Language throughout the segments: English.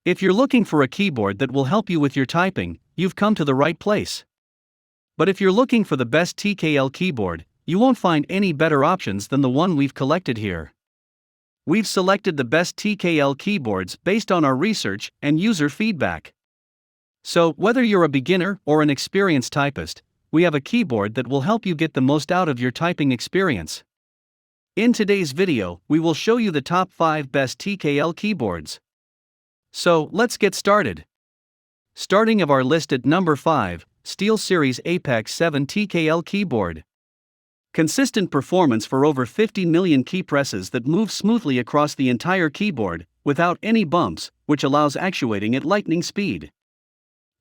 If you're looking for a keyboard that will help you with your typing, you've come to the right place. But if you're looking for the best TKL keyboard, you won't find any better options than the one we've collected here. We've selected the best TKL keyboards based on our research and user feedback. So, whether you're a beginner or an experienced typist, we have a keyboard that will help you get the most out of your typing experience. In today's video, we will show you the top 5 best TKL keyboards. So, let's get started. Starting of our list at number 5, SteelSeries Apex7 TKL Keyboard. Consistent performance for over 50 million key presses that move smoothly across the entire keyboard, without any bumps, which allows actuating at lightning speed.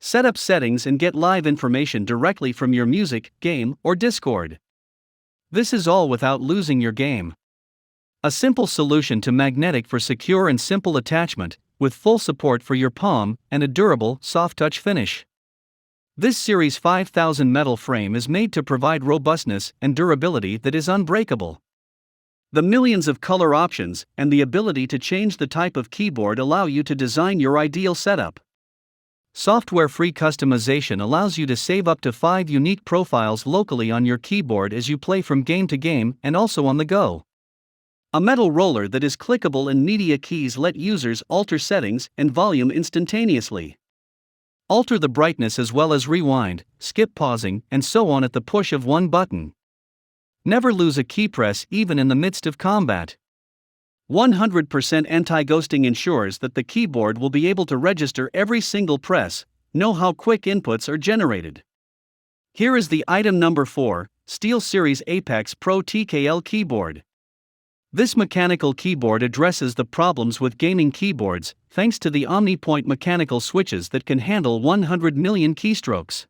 Set up settings and get live information directly from your music, game, or Discord. This is all without losing your game. A simple solution to magnetic for secure and simple attachment, with full support for your palm, and a durable, soft-touch finish. This Series 5000 metal frame is made to provide robustness and durability that is unbreakable. The millions of color options and the ability to change the type of keyboard allow you to design your ideal setup. Software-free customization allows you to save up to 5 unique profiles locally on your keyboard as you play from game to game and also on the go. A metal roller that is clickable and media keys let users alter settings and volume instantaneously. Alter the brightness as well as rewind, skip pausing, and so on at the push of one button. Never lose a key press even in the midst of combat. 100% anti-ghosting ensures that the keyboard will be able to register every single press, know how quick inputs are generated. Here is the item number 4, SteelSeries Apex Pro TKL Keyboard. This mechanical keyboard addresses the problems with gaming keyboards, thanks to the OmniPoint mechanical switches that can handle 100 million keystrokes.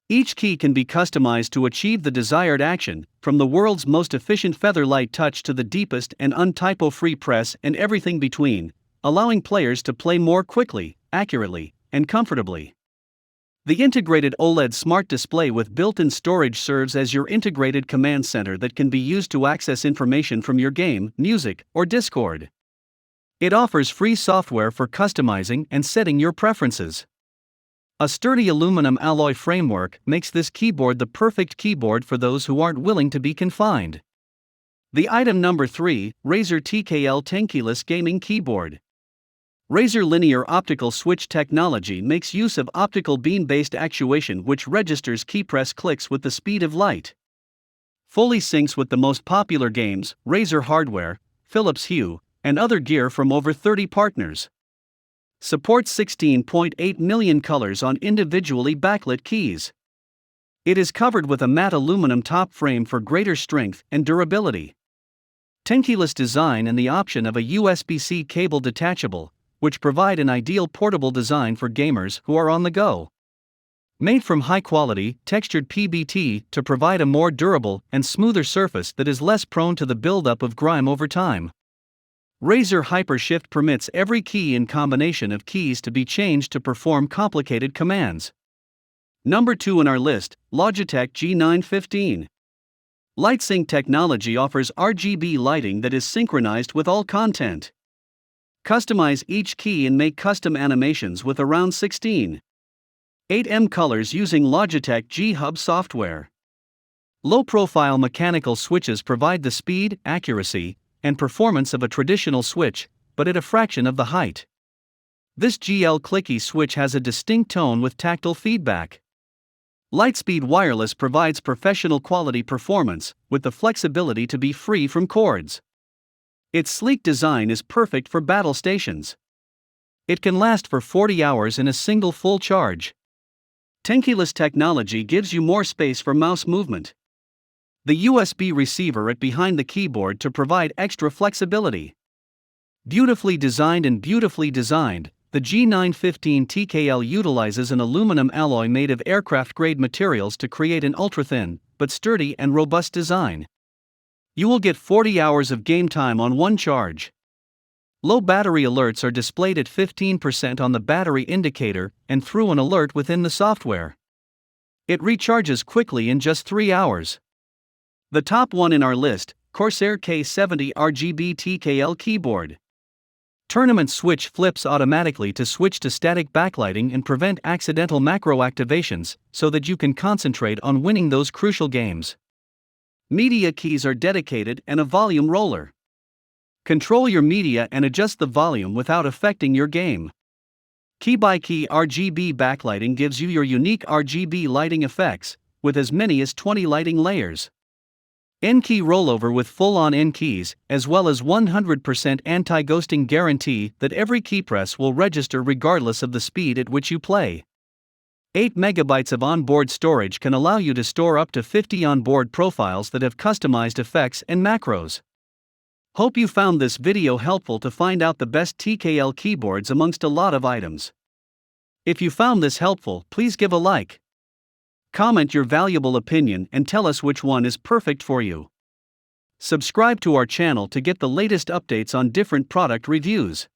Each key can be customized to achieve the desired action, from the world's most efficient featherlight touch to the deepest and untypo-free press and everything between, allowing players to play more quickly, accurately, and comfortably. The integrated OLED smart display with built-in storage serves as your integrated command center that can be used to access information from your game, music, or Discord. It offers free software for customizing and setting your preferences. A sturdy aluminum alloy framework makes this keyboard the perfect keyboard for those who aren't willing to be confined. The item number 3, Razer TKL Tenkeyless Gaming Keyboard. Razer linear optical switch technology makes use of optical beam-based actuation which registers keypress clicks with the speed of light. Fully syncs with the most popular games, Razer hardware, Philips Hue, and other gear from over 30 partners. Supports 16.8 million colors on individually backlit keys. It is covered with a matte aluminum top frame for greater strength and durability. Tenkeyless design and the option of a USB-C cable detachable, which provide an ideal portable design for gamers who are on the go. Made from high-quality, textured PBT to provide a more durable and smoother surface that is less prone to the buildup of grime over time. Razer HyperShift permits every key and combination of keys to be changed to perform complicated commands. Number 2 in our list, Logitech G915. LightSync technology offers RGB lighting that is synchronized with all content. Customize each key and make custom animations with around 16.8 colors using Logitech G Hub software. Low-profile mechanical switches provide the speed, accuracy, and performance of a traditional switch, but at a fraction of the height. This GL clicky switch has a distinct tone with tactile feedback. Lightspeed Wireless provides professional quality performance, with the flexibility to be free from cords. Its sleek design is perfect for battle stations. It can last for 40 hours in a single full charge. Tenkeyless technology gives you more space for mouse movement. The USB receiver behind the keyboard to provide extra flexibility. Beautifully designed, the G915 TKL utilizes an aluminum alloy made of aircraft-grade materials to create an ultra-thin, but sturdy and robust design. You will get 40 hours of game time on one charge. Low battery alerts are displayed at 15% on the battery indicator and through an alert within the software. It recharges quickly in just 3 hours. The top one in our list, Corsair K70 RGB TKL Keyboard. Tournament switch flips automatically to switch to static backlighting and prevent accidental macro activations so that you can concentrate on winning those crucial games. Media keys are dedicated and a volume roller. Control your media and adjust the volume without affecting your game. Key-by-key RGB backlighting gives you your unique RGB lighting effects, with as many as 20 lighting layers. N-key rollover with full-on N-keys, as well as 100% anti-ghosting guarantee that every key press will register regardless of the speed at which you play. 8 MB of onboard storage can allow you to store up to 50 onboard profiles that have customized effects and macros. Hope you found this video helpful to find out the best TKL keyboards amongst a lot of items. If you found this helpful, please give a like. Comment your valuable opinion and tell us which one is perfect for you. Subscribe to our channel to get the latest updates on different product reviews.